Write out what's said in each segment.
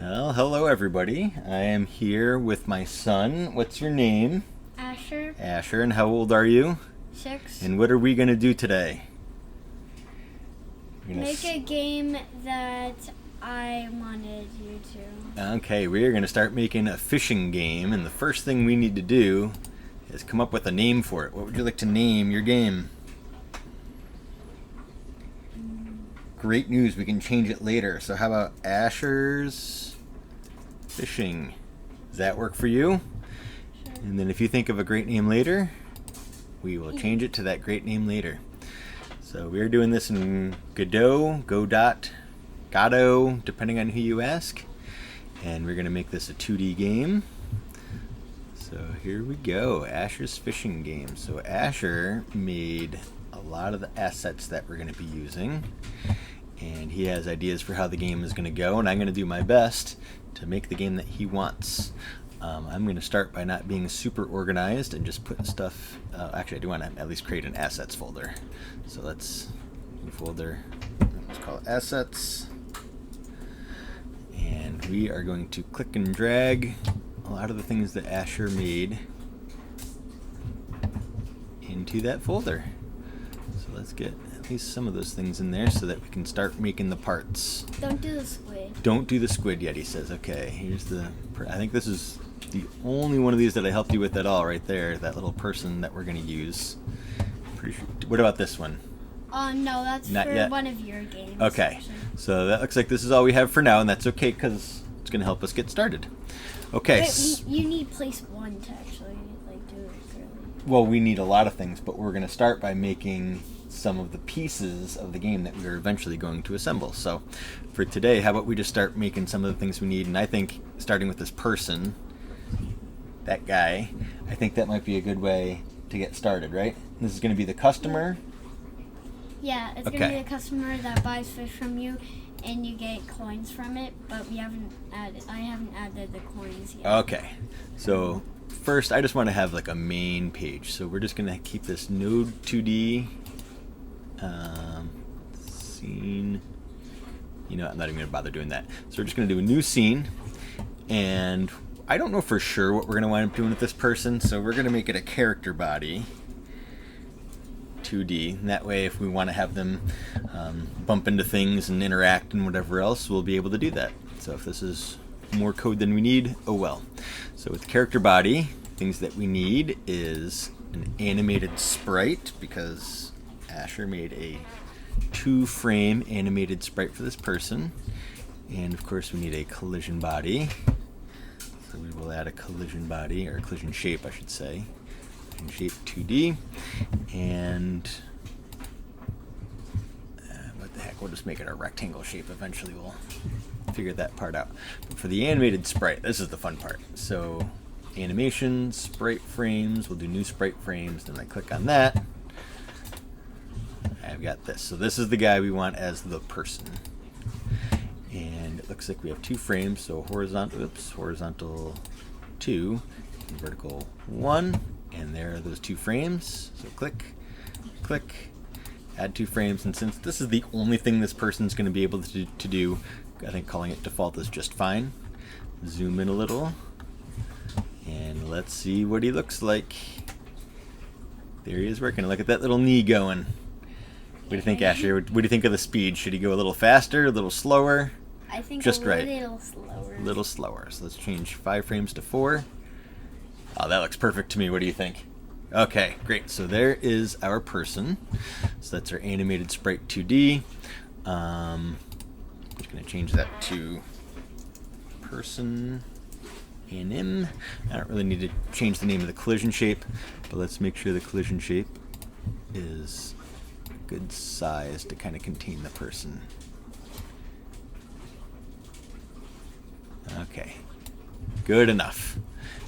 Well, hello everybody. I am here with my son. What's your name? Asher. Asher, and how old are you? 6. And what are we going to do today? Make a game that I wanted you to. Okay, we are going to start making a fishing game, and the first thing we need to do is come up with a name for it. What would you like to name your game? Great news, we can change it later. So how about Asher's Fishing? Does that work for you? Sure. And then if you think of a great name later, we will change it to that great name later. So we're doing this in Godot, Godot, depending on who you ask. And we're going to make this a 2D game. So here we go, Asher's Fishing Game. So Asher made a lot of the assets that we're going to be using. And he has ideas for how the game is going to go, and I'm going to do my best to make the game that he wants. I'm going to start by not being super organized and just put stuff. Actually, I do want to at least create an assets folder. So let's new folder. Let's call it assets. And we are going to click and drag a lot of the things that Asher made into that folder. So let's get at least some of those things in there so that we can start making the parts. Don't do the squid. Don't do the squid yet, he says. Okay, here's the... I think this is the only one of these that I helped you with at all right there, that little person that we're going to use. Pretty sure. What about this one? No, that's Not for yet? one of your games. Okay, Actually. so that looks like this is all we have for now, and that's okay because it's going to help us get started. Okay. Wait, you need place 1 to actually do it really. Well, we need a lot of things, but we're going to start by making some of the pieces of the game that we are eventually going to assemble. So for today, how about we just start making some of the things we need? And I think starting with this person, that guy, I think that might be a good way to get started, right? This is going to be the customer. Yeah, it's Okay. gonna be a customer that buys fish from you, and you get coins from it. But I haven't added the coins yet. Okay, so first I just want to have like a main page. So we're just going to keep this node 2D scene. You know, I'm not even going to bother doing that. So we're just going to do a new scene, and I don't know for sure what we're going to wind up doing with this person, so we're going to make it a character body 2D, and that way if we want to have them bump into things and interact and whatever else, we'll be able to do that. So if this is more code than we need, oh well. So with character body, things that we need is an animated sprite, because Asher made a 2-frame animated sprite for this person. And of course we need a collision body. So we will add a collision body, or a collision shape I should say. And shape 2D. And what the heck, we'll just make it a rectangle shape. Eventually we'll figure that part out. But for the animated sprite, this is the fun part. So animation, sprite frames, we'll do new sprite frames, then I click on that. I've got this. So this is the guy we want as the person. And it looks like we have 2 frames, so horizontal 2, and vertical 1, and there are those 2 frames. So click, click, add 2 frames, and since this is the only thing this person's going to be able to do, I think calling it default is just fine. Zoom in a little, and let's see what he looks like. There he is working. Look at that little knee going. What do you think, Asher? What do you think of the speed? Should he go a little faster, a little slower? I think just a little slower. A little slower. So let's change 5 frames to 4. Oh, that looks perfect to me. What do you think? Okay, great. So there is our person. So that's our animated sprite 2D. I'm just going to change that to person anim. I don't really need to change the name of the collision shape, but let's make sure the collision shape is good size to kind of contain the person. Okay, good enough.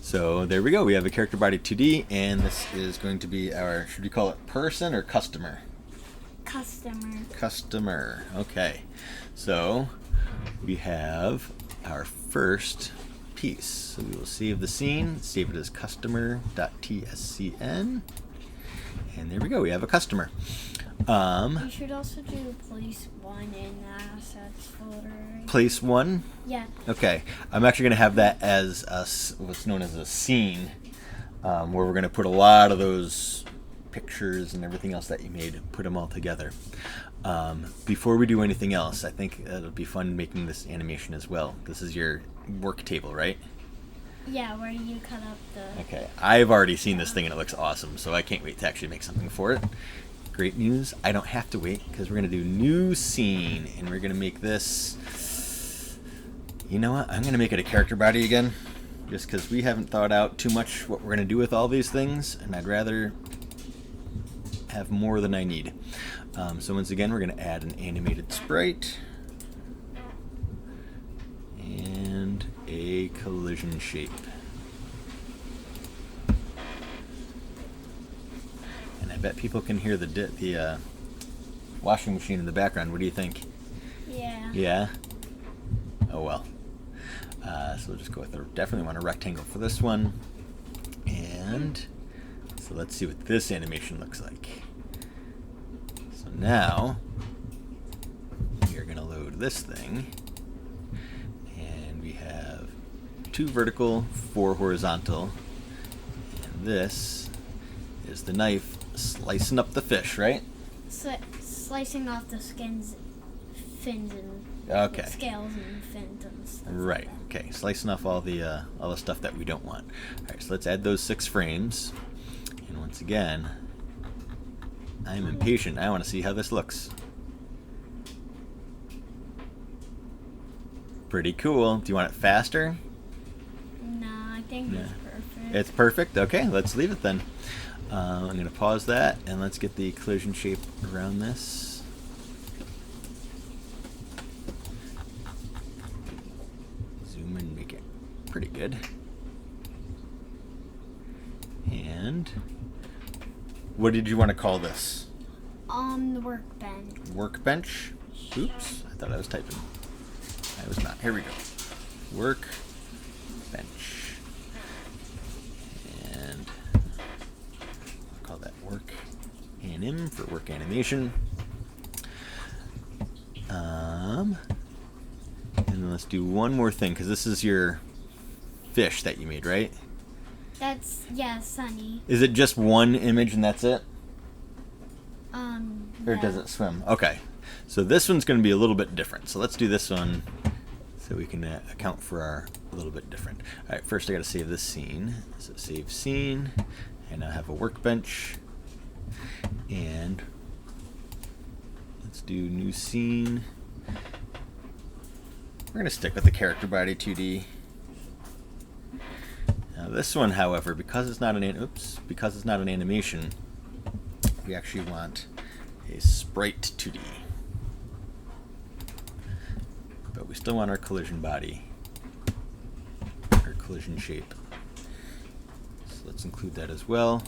So there we go. We have a character body 2D, and this is going to be our, should we call it person or customer? Customer. Customer. Okay. So we have our first piece. So we will save the scene, save it as customer.tscn, and there we go. We have a customer. You should also do place 1 in the assets folder. Place 1. Yeah. Okay, I'm actually going to have that as what's known as a scene, where we're going to put a lot of those pictures and everything else that you made, put them all together. Before we do anything else, I think it'll be fun making this animation as well. This is your work table, right? Yeah, where you cut up the... Okay, I've already seen this thing and it looks awesome, so I can't wait to actually make something for it. Great news, I don't have to wait because we're going to do new scene, and we're going to make this... You know what? I'm going to make it a character body again, just because we haven't thought out too much what we're going to do with all these things, and I'd rather have more than I need. So once again, we're going to add an animated sprite and a collision shape. And I bet people can hear the washing machine in the background. What do you think? Yeah. Yeah? Oh well. So we'll just go with definitely want a rectangle for this one. And so let's see what this animation looks like. So now we are going to load this thing. And we have 2 vertical, 4 horizontal. And this is the knife slicing up the fish, right? Slicing off the skins, fins, and Okay. scales and fins and stuff. Right. Like Okay. Slicing off all the stuff that we don't want. All right. So let's add those 6 frames. And once again, I'm impatient. I want to see how this looks. Pretty cool. Do you want it faster? No, I think Yeah. it's perfect. It's perfect. Okay. Let's leave it then. I'm going to pause that and let's get the collision shape around this. Zoom and make it pretty good. And what did you want to call this? The workbench. Workbench? Oops, I thought I was typing. I was not. Here we go. Workbench. And I'll call that work anim for work animation. And then let's do one more thing, because this is your fish that you made, right? Yeah, Sunny. Is it just one image and that's it? Or Yeah. does it swim? Okay. So this one's going to be a little bit different. So let's do this one so we can account for our a little bit different. All right, first I got to save this scene. So save scene, and I have a workbench. And let's do new scene. We're going to stick with the character body 2D. Now this one, however, because it's not an animation, we actually want a sprite 2D. But we still want our collision body, our collision shape. So let's include that as well.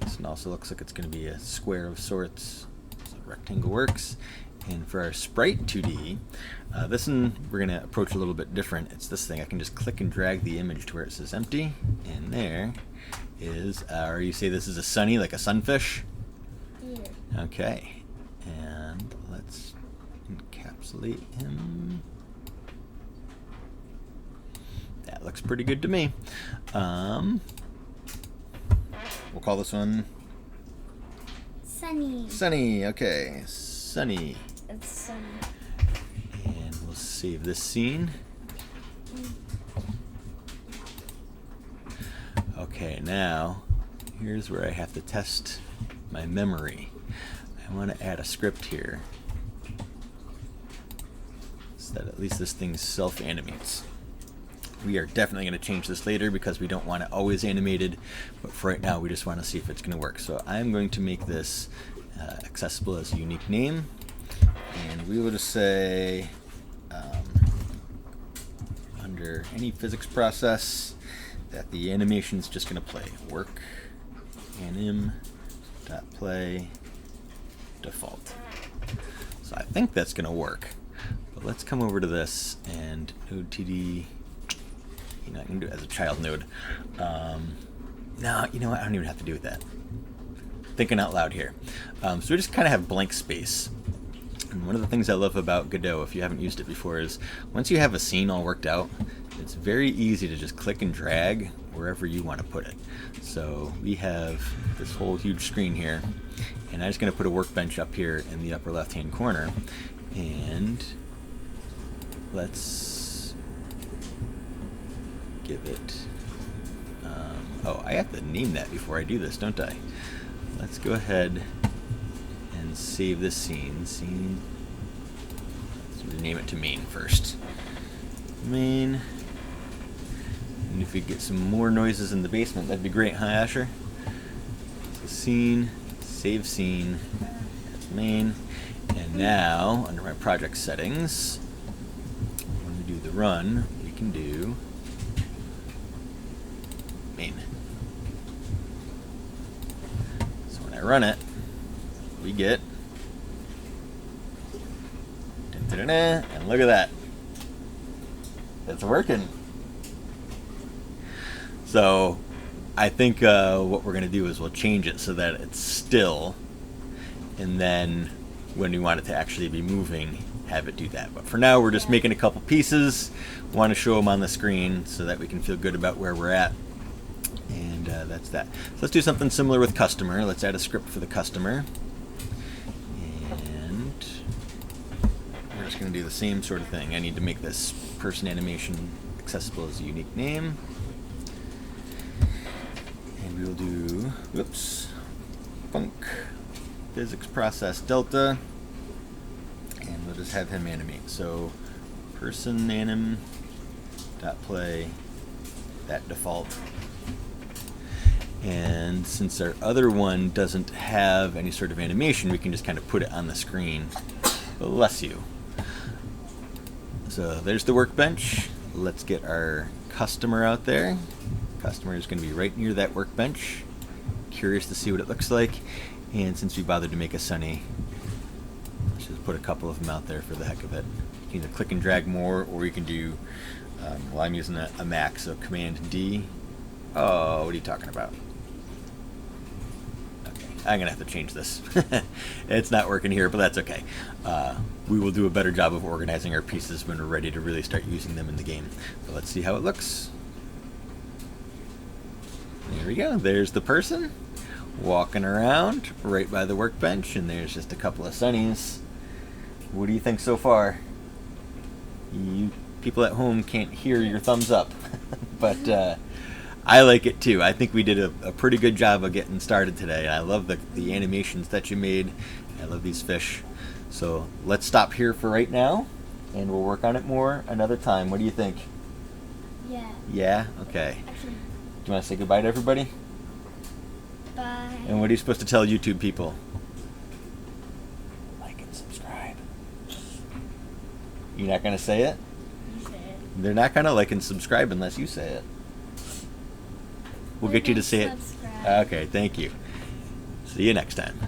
This one also looks like it's going to be a square of sorts, so rectangle works. And for our sprite 2D, this one we're going to approach a little bit different. It's this thing. I can just click and drag the image to where it says empty, and there is our, you say this is a sunny, like a sunfish? Yeah. Okay, and let's encapsulate him. That looks pretty good to me. We'll call this one Sunny. Sunny. Okay, Sunny. It's Sunny. And we'll save this scene. Okay, now here's where I have to test my memory. I want to add a script here so that at least this thing self-animates. We are definitely going to change this later because we don't want it always animated, but for right now we just want to see if it's going to work. So I'm going to make this accessible as a unique name, and we will just say under any physics process that the animation is just going to play work anim.play default. So I think that's going to work, but let's come over to this and node td. You know, I can do it as a child node. No, you know what? I don't even have to do with that. Thinking out loud here. So we just kind of have blank space. And one of the things I love about Godot, if you haven't used it before, is once you have a scene all worked out, it's very easy to just click and drag wherever you want to put it. So we have this whole huge screen here, and I'm just going to put a workbench up here in the upper left hand corner, and let's give it oh, I have to name that before I do this, don't I? Let's go ahead and save this scene. Let's rename it to main first. Main. And if we get some more noises in the basement, that'd be great, huh, Asher? So scene, save scene, that's main. And now, under my project settings, when we do the run, we can do main. So when I run it, we get and look at that. It's working. So I think what we're going to do is we'll change it so that it's still, and then when we want it to actually be moving, have it do that. But for now, we're just making a couple pieces. Want to show them on the screen so that we can feel good about where we're at. And that's that. So let's do something similar with customer. Let's add a script for the customer. And we're just going to do the same sort of thing. I need to make this person animation accessible as a unique name. And we'll do, whoops, func, physics process delta. And we'll just have him animate. So person anim dot play that default. And since our other one doesn't have any sort of animation, we can just kind of put it on the screen. Bless you. So there's the workbench. Let's get our customer out there. Customer is going to be right near that workbench. Curious to see what it looks like. And since we bothered to make a Sunny, let's just put a couple of them out there for the heck of it. You can either click and drag more, or you can do, well, I'm using a Mac, so Command D. Oh, what are you talking about? Okay, I'm going to have to change this. It's not working here, but that's okay. We will do a better job of organizing our pieces when we're ready to really start using them in the game. But let's see how it looks. There we go. There's the person walking around right by the workbench, and there's just a couple of sunnies. What do you think so far? You people at home can't hear your thumbs up, but I like it too. I think we did a pretty good job of getting started today. I love the animations that you made. I love these fish. So let's stop here for right now, and we'll work on it more another time. What do you think? Yeah. Yeah? Okay. Actually, Do you want to say goodbye to everybody? bye. And what are you supposed to tell YouTube people? Like and subscribe. You're not going to say it? You say it. They're not going to like and subscribe unless you say it. We'll get you to say it. Subscribe. Okay, thank you. See you next time.